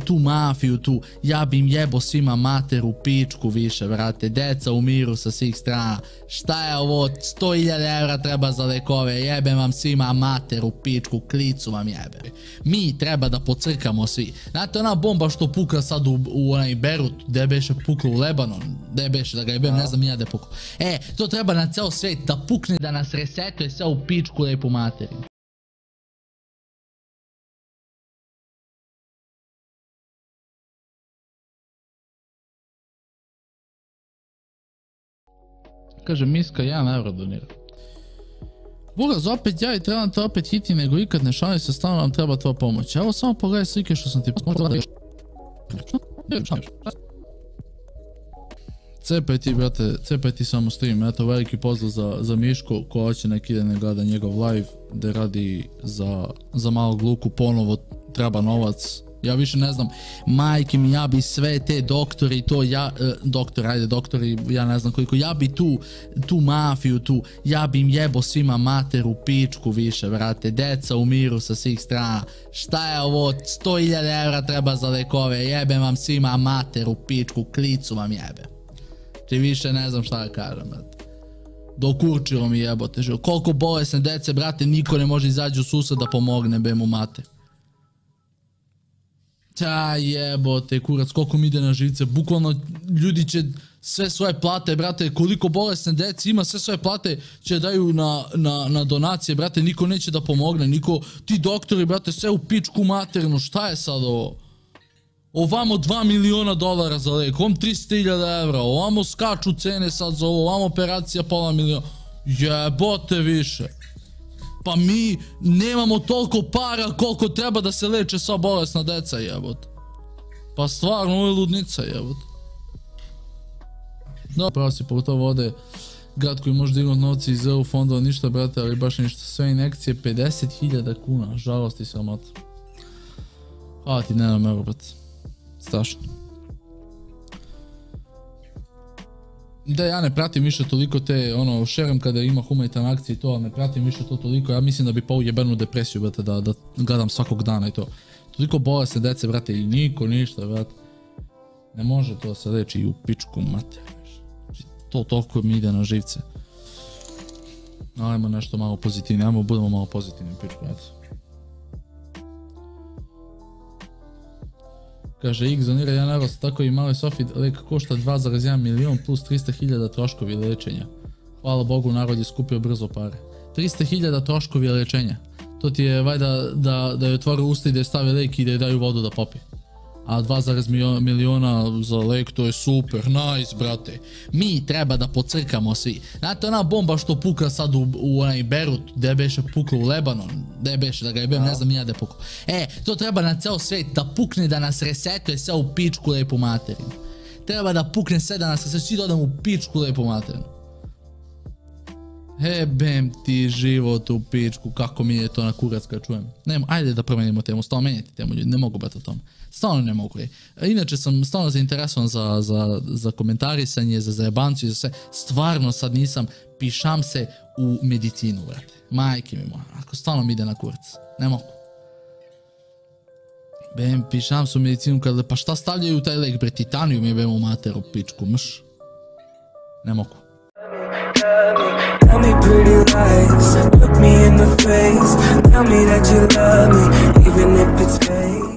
tu mafiju, ja bi im jebo svima mater u pičku više, brate, deca umiru sa svih strana, šta je ovo, 100.000 evra treba za lekove, jebem vam svima mater u pičku, klicu vam jebe. Mi treba da pocrkamo svi. Znate ona bomba što puka sad u onaj Berut, gde beše pukla u Lebanon, gde beše da ga jebem, ne znam ja gde pukla. To treba na ceo svet da pukne, da nas resetuje sve u pičku lepu materiju. Kaže Miska 1 euro donira. Buraz, opet ja i trebam te opet hitnije nego ikad, ne šalim se, stvarno vam treba tvoja pomoć. Evo samo pogledaj slike što sam ti cepaj ti, brate, cepaj ti samo stream. Eto, veliki pozdrav za Miško, ko hoće nek ide ne gleda njegov live, gde radi za malog Luku, ponovo treba novac. Ja više ne znam, majke mi, ja bi sve te doktori, doktori, ja ne znam koliko, ja bi tu mafiju, ja bi im jebo svima mater u pičku više, brate, deca umiru sa svih strana, šta je ovo, 100.000 evra treba za lekove, jebem vam svima mater u pičku, klicu vam jebe. Či više ne znam šta da kažem, brate. Dokurčilo mi jebote, koliko bolesne dece, brate, niko ne može izaći u susret da pomogne, be mu mater. Jebote, kurac, koliko mi ide na živce, bukvalno ljudi će sve svoje plate, brate, koliko bolesne dece ima, sve svoje plate će daju na donacije, brate, niko neće da pomogne, niko, ti doktori, brate, sve u pičku materinu, šta je sad ovo? Ovamo $2 miliona za lek, ovom 300.000 evra, ovamo skaču cene sad za ovo, ovamo operacija pola miliona, jebote više. Pa mi nemamo toliko para koliko treba da se leče sva bolesna deca, jebote. Pa stvarno, ovo je ludnica, jebote. Da, pravo si pogotovo ovde grad koji može dignuti novci iz EU fondova, ništa, brate, ali baš ništa. Sve inekcije, 50.000 kuna, žalost i sramota. Hvala ti, ne nam evo, brate. Strašno. Da, ja ne pratim više toliko te, ono, šerem kada ima humanitarne akcije i to, ali ne pratim više to toliko, ja mislim da bi pao jebenu depresiju, brate, da gledam svakog dana i to. Toliko bolesne dece, brate, i niko, ništa, brate. Ne može to se reći i u pičku materiju. To toliko mi ide na živce. Ajmo nešto malo pozitivnije, ajmo budemo malo pozitivni u pičku, brate. Kaže, X donira 1 euro, tako i maloj Sofi lek košta 2,1 milion plus 300.000 troškovi lečenja. Hvala Bogu, narod je skupio brzo pare. 300.000 troškovi lečenja. To ti je vajda da je otvore usta i da je stave lek i da je daju vodu da popi. A 2,1 miliona za lek, to je super, nice, brate. Mi treba da pocrkamo svi. Znate ona bomba što puka sad u onaj Berut, gde beše pukla u Lebanon, gde beše da ga jebem, ne znam ja gde pukla. To treba na ceo svet da pukne, da nas resetuje sve u pičku lepu materiju. Treba da pukne sve, da nas resetuje, svi dodamo u pičku lepu materiju. Jebem ti život u pičku, kako mi je to na kurac kad čujem. Ajde da promenimo temu, stvarno menjati temu ljudi, ne mogu bati o tome. Stvarno ne mogu. Inače sam stvarno zainteresovan za komentarisanje, za zajebanciju i za sve. Stvarno sad nisam, pišam se u medicinu, brate. Majke mi moja, ako stvarno mi ide na kurac. Ne mogu. Bem, pišam se u medicinu, pa šta stavljaju u taj lek, bre, titanijum je bem u materu pičku, mš. Ne mogu. Tell me pretty lies, look me in the face, tell me that you love me, even if it's fake.